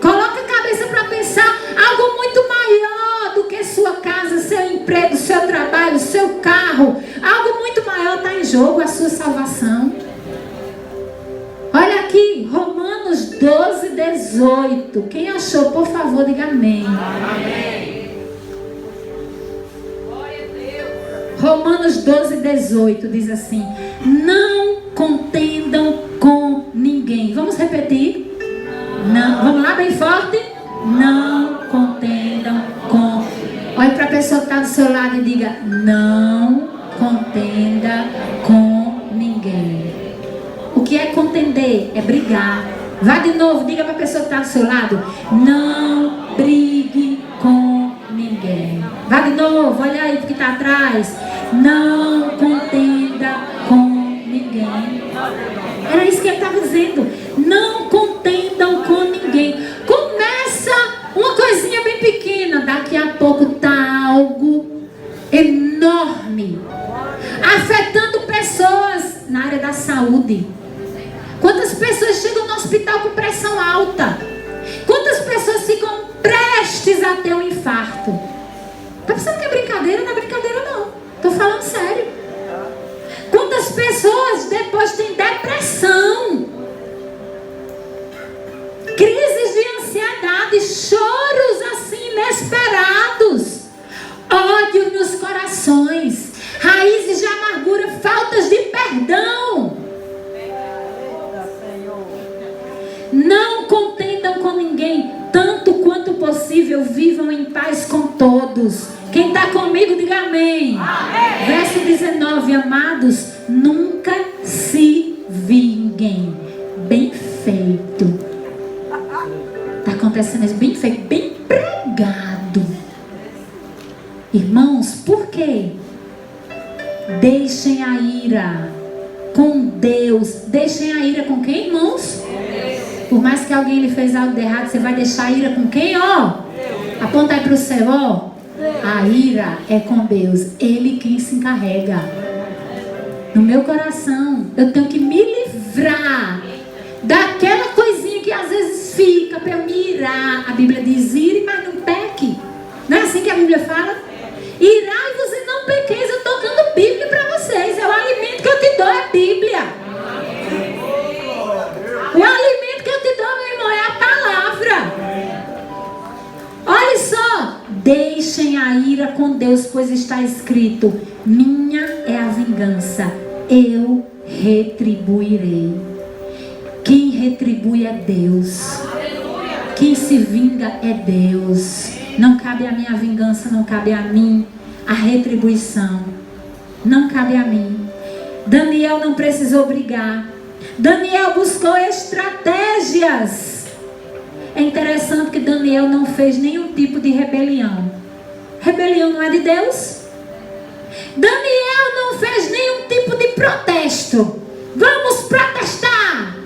Coloca a cabeça para pensar algo muito maior do que sua casa, seu emprego, seu trabalho, seu carro. Algo muito maior está em jogo, a sua salvação. Olha aqui, Romanos 12, 18. Quem achou, por favor, diga amém. Amém. Glória a Deus. Romanos 12, 18 diz assim: não contendam com ninguém. Vamos repetir? Não. Vamos lá, bem forte? Não contendam com. Olhe para a pessoa que está do seu lado e diga: não contenda com ninguém. O que é contender? É brigar. Vá de novo, diga para a pessoa que está do seu lado: não brigue com ninguém. Vá de novo, olha aí porque está atrás. Não contenda com ninguém. Era isso que ele estava dizendo. Não contendam com ninguém. Começa uma coisinha bem pequena, daqui a pouco está algo enorme, afetando pessoas na área da saúde. Quantas pessoas chegam no hospital com pressão alta? Quantas pessoas ficam prestes a ter um infarto? Tá pensando que é brincadeira? Não é brincadeira não. Tô falando sério. Quantas pessoas depois têm depressão? Crises de ansiedade, choros assim inesperados, ódio nos corações, raízes de amargura, faltas de perdão. Não contendam com ninguém, tanto quanto possível, vivam em paz com todos. Quem está comigo, diga amém. Amém. Verso 19, amados, nunca se vinguem. Bem feito. Está acontecendo isso, bem feito, bem pregado. Irmãos, por quê? Deixem a ira com Deus. Deixem a ira com quem, irmãos? Por mais que alguém lhe fez algo de errado, você vai deixar a ira com quem, ó? Aponta aí para o céu, ó. A ira é com Deus. Ele quem se encarrega. No meu coração, eu tenho que me livrar daquela coisinha que às vezes fica para eu me irar. A Bíblia diz: ire, mas não peque. Não é assim que a Bíblia fala? Irai-vos e não pequeis. Eu estou dando Bíblia para vocês. É o alimento alimento que eu te dou é a Bíblia. O alimento que eu te dou, meu irmão, é a palavra. Olha só. Deixem a ira com Deus, pois está escrito: minha é a vingança, eu retribuirei. Quem retribui é Deus. Quem se vinga é Deus. Não cabe a mim a vingança, não cabe a mim a retribuição. Não cabe a mim. Daniel não precisou brigar. Daniel buscou estratégias. É interessante que Daniel não fez nenhum tipo de rebelião. Rebelião não é de Deus. Daniel não fez nenhum tipo de protesto. Vamos protestar.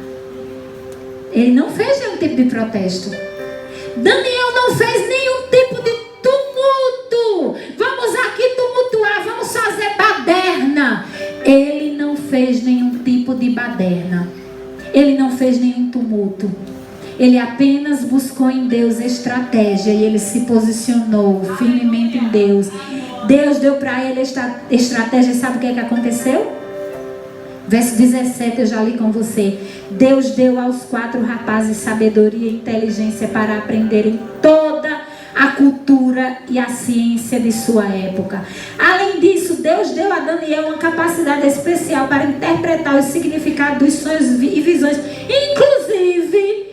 Ele não fez nenhum tipo de protesto. Daniel não fez nenhum tipo de tumulto. Vamos aqui tumultuar, vamos fazer baderna. Ele não fez nenhum tipo de baderna. Ele não fez nenhum tumulto. Ele apenas buscou em Deus estratégia e ele se posicionou firmemente em Deus. Deus deu para ele esta estratégia. Sabe o que é que aconteceu? Verso 17, eu já li com você. Deus deu aos 4 rapazes sabedoria e inteligência para aprenderem toda a cultura e a ciência de sua época. Além disso, Deus deu a Daniel uma capacidade especial para interpretar os significados dos sonhos e visões, inclusive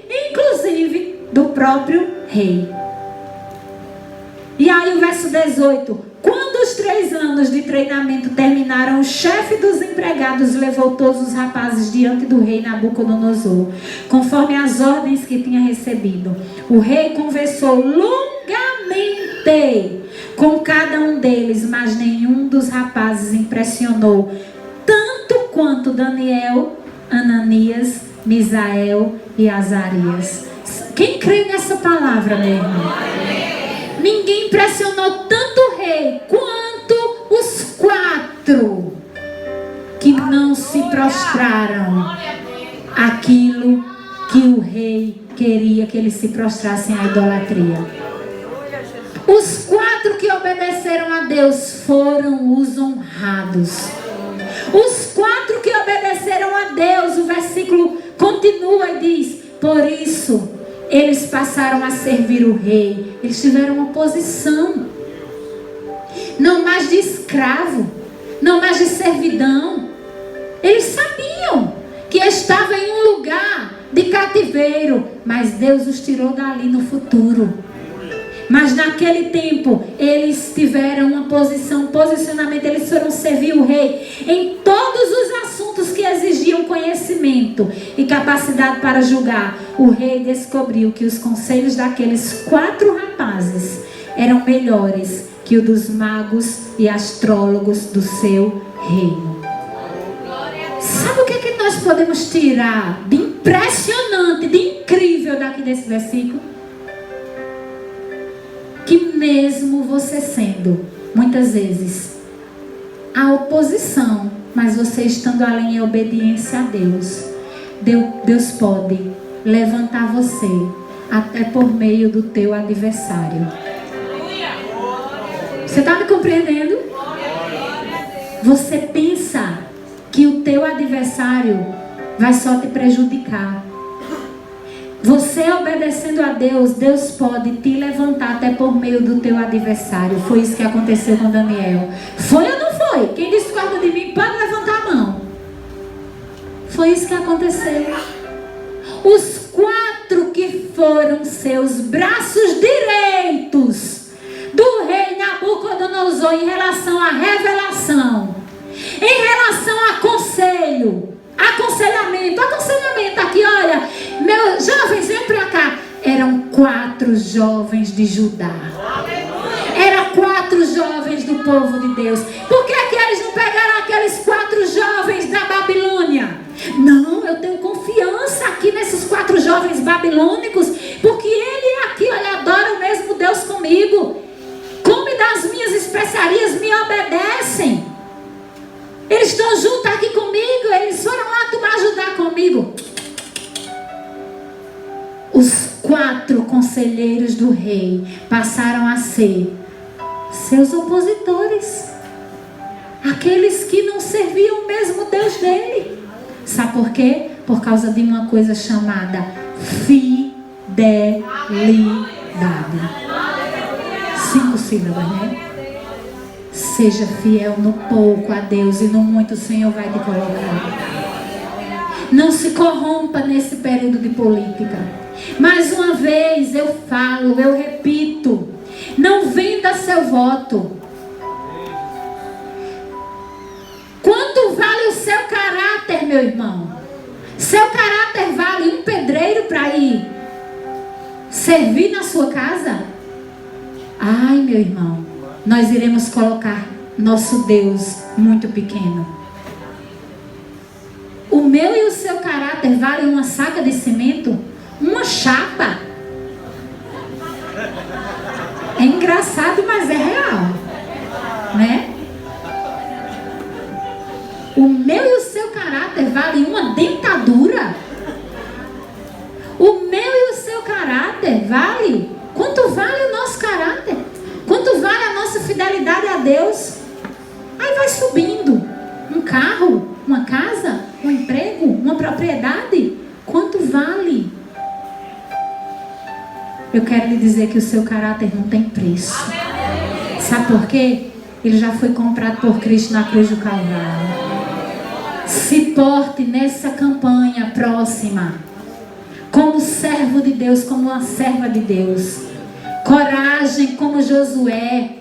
do próprio rei. E aí o verso 18. Quando os 3 anos de treinamento terminaram, o chefe dos empregados levou todos os rapazes diante do rei Nabucodonosor, conforme as ordens que tinha recebido. O rei conversou longamente com cada um deles, mas nenhum dos rapazes impressionou tanto quanto Daniel, Ananias, Misael e Azarias. Quem crê nessa palavra, meu irmão? Ninguém impressionou tanto o rei quanto os 4 que não se prostraram aquilo que o rei queria que eles se prostrassem à idolatria. Os 4 que obedeceram a Deus foram os honrados. Os 4 que obedeceram a Deus, o versículo continua e diz: por isso eles passaram a servir o rei. Eles tiveram uma posição, não mais de escravo, não mais de servidão. Eles sabiam que estavam em um lugar de cativeiro, mas Deus os tirou dali no futuro. Mas naquele tempo eles tiveram uma posicionamento. Eles foram servir o rei em todos os assuntos que exigiam conhecimento e capacidade para julgar. O rei descobriu que os conselhos daqueles 4 rapazes eram melhores que o dos magos e astrólogos do seu reino. Sabe o que é que nós podemos tirar de impressionante, de incrível daqui desse versículo? Que mesmo você sendo, muitas vezes, a oposição, mas você estando além em obediência a Deus, Deus pode levantar você até por meio do teu adversário. Você está me compreendendo? Você pensa que o teu adversário vai só te prejudicar. Você obedecendo a Deus, Deus pode te levantar até por meio do teu adversário. Foi isso que aconteceu com Daniel. Foi ou não foi? Quem discorda de mim pode levantar a mão. Foi isso que aconteceu. Os 4 que foram seus braços direitos do rei Nabucodonosor em relação à revelação, em relação a aconselhamento aqui, olha, meus jovens, vem pra cá. Eram 4 jovens de Judá. Eram 4 jovens do povo de Deus. Por que eles não pegaram aqueles 4 jovens da Babilônia? Não, eu tenho confiança aqui nesses 4 jovens babilônicos, porque ele aqui, olha, adora o mesmo Deus comigo. Come das minhas especiarias, me obedecem. Eles estão juntos aqui comigo. Eles foram lá ajudar comigo. Os 4 conselheiros do rei passaram a ser seus opositores. aqueles que não serviam o mesmo Deus dele. Sabe por quê? Por causa de uma coisa chamada fidelidade. 5 sílabas, né? Seja fiel no pouco a Deus e no muito o Senhor vai te colocar. Não se corrompa nesse período de política. Mais uma vez eu falo, eu repito, não venda seu voto. Quanto vale o seu caráter, meu irmão? Seu caráter vale um pedreiro para ir servir na sua casa? Ai, meu irmão, nós iremos colocar nosso Deus muito pequeno. O meu e o seu caráter vale uma saca de cimento? Uma chapa? É engraçado, mas é real, né? O meu e o seu caráter vale uma dentadura? O meu e o seu caráter vale? Quanto vale o nosso caráter? Quanto vale a nossa fidelidade a Deus? Aí vai subindo. Um carro, uma casa, um emprego, uma propriedade. Quanto vale? Eu quero lhe dizer que o seu caráter não tem preço. Sabe por quê? Ele já foi comprado por Cristo na cruz do Calvário. Se porte nessa campanha próxima como servo de Deus, como uma serva de Deus. Coragem como Josué.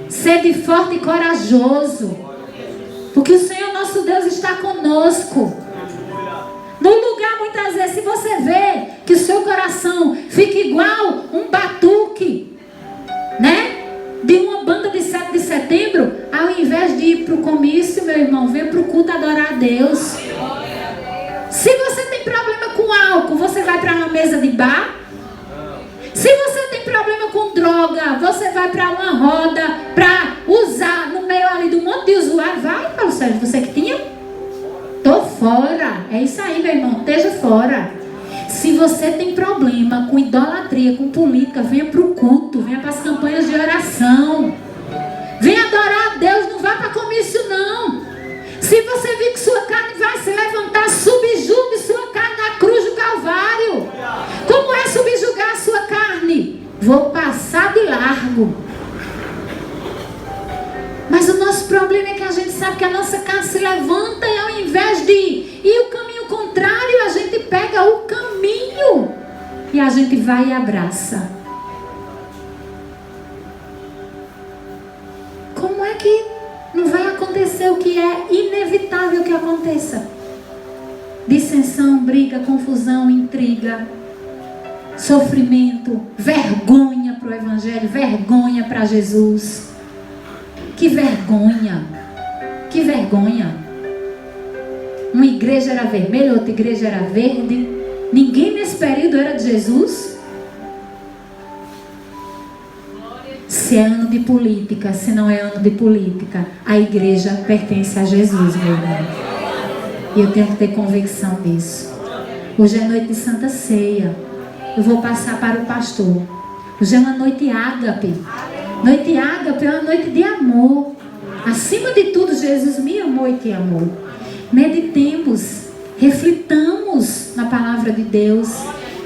Sede forte e corajoso, porque o Senhor nosso Deus está conosco. No lugar, muitas vezes, se você vê que o seu coração fica igual um batuque, né? De uma banda de 7 de setembro, ao invés de ir para o comício, meu irmão, venha para o culto adorar a Deus. Se você tem problema com álcool, você vai para uma mesa de bar. Se você tem problema com droga, você vai para uma roda para usar no meio ali de um monte de usuário. Vai, Paulo Sérgio, você que tinha? Tô fora. É isso aí, meu irmão, esteja fora. Se você tem problema com idolatria, com política, venha para o culto, venha para as campanhas de oração. Venha adorar a Deus, não vá para comício não. Se você vir que sua carne vai se levantar, subjugue sua carne na cruz do Calvário. Como é subjugar a sua carne? Vou passar de largo. Mas o nosso problema é que a gente sabe que a nossa carne se levanta e ao invés de ir o caminho contrário, a gente pega o caminho e a gente vai e abraça. Como é que não vai acontecer o que é inevitável que aconteça? Dissensão, briga, confusão, intriga, sofrimento, vergonha para o Evangelho, vergonha para Jesus. Que vergonha! Que vergonha! Uma igreja era vermelha, outra igreja era verde. Ninguém nesse período era de Jesus. Se é ano de política, se não é ano de política, a igreja pertence a Jesus, meu irmão. E eu tenho que ter convicção disso. Hoje é noite de Santa Ceia. Eu vou passar para o pastor. Hoje é uma noite ágape. Noite ágape é uma noite de amor. Acima de tudo, Jesus me amou e te amou. Meditemos, reflitamos na palavra de Deus.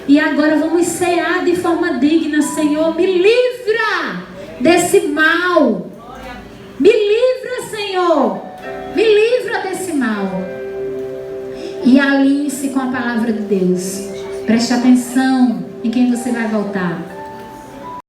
E agora vamos cear de forma digna. Senhor, me livra desse mal. Me livra, Senhor. Me livra desse mal. E alinhe-se com a palavra de Deus. Preste atenção em quem você vai voltar.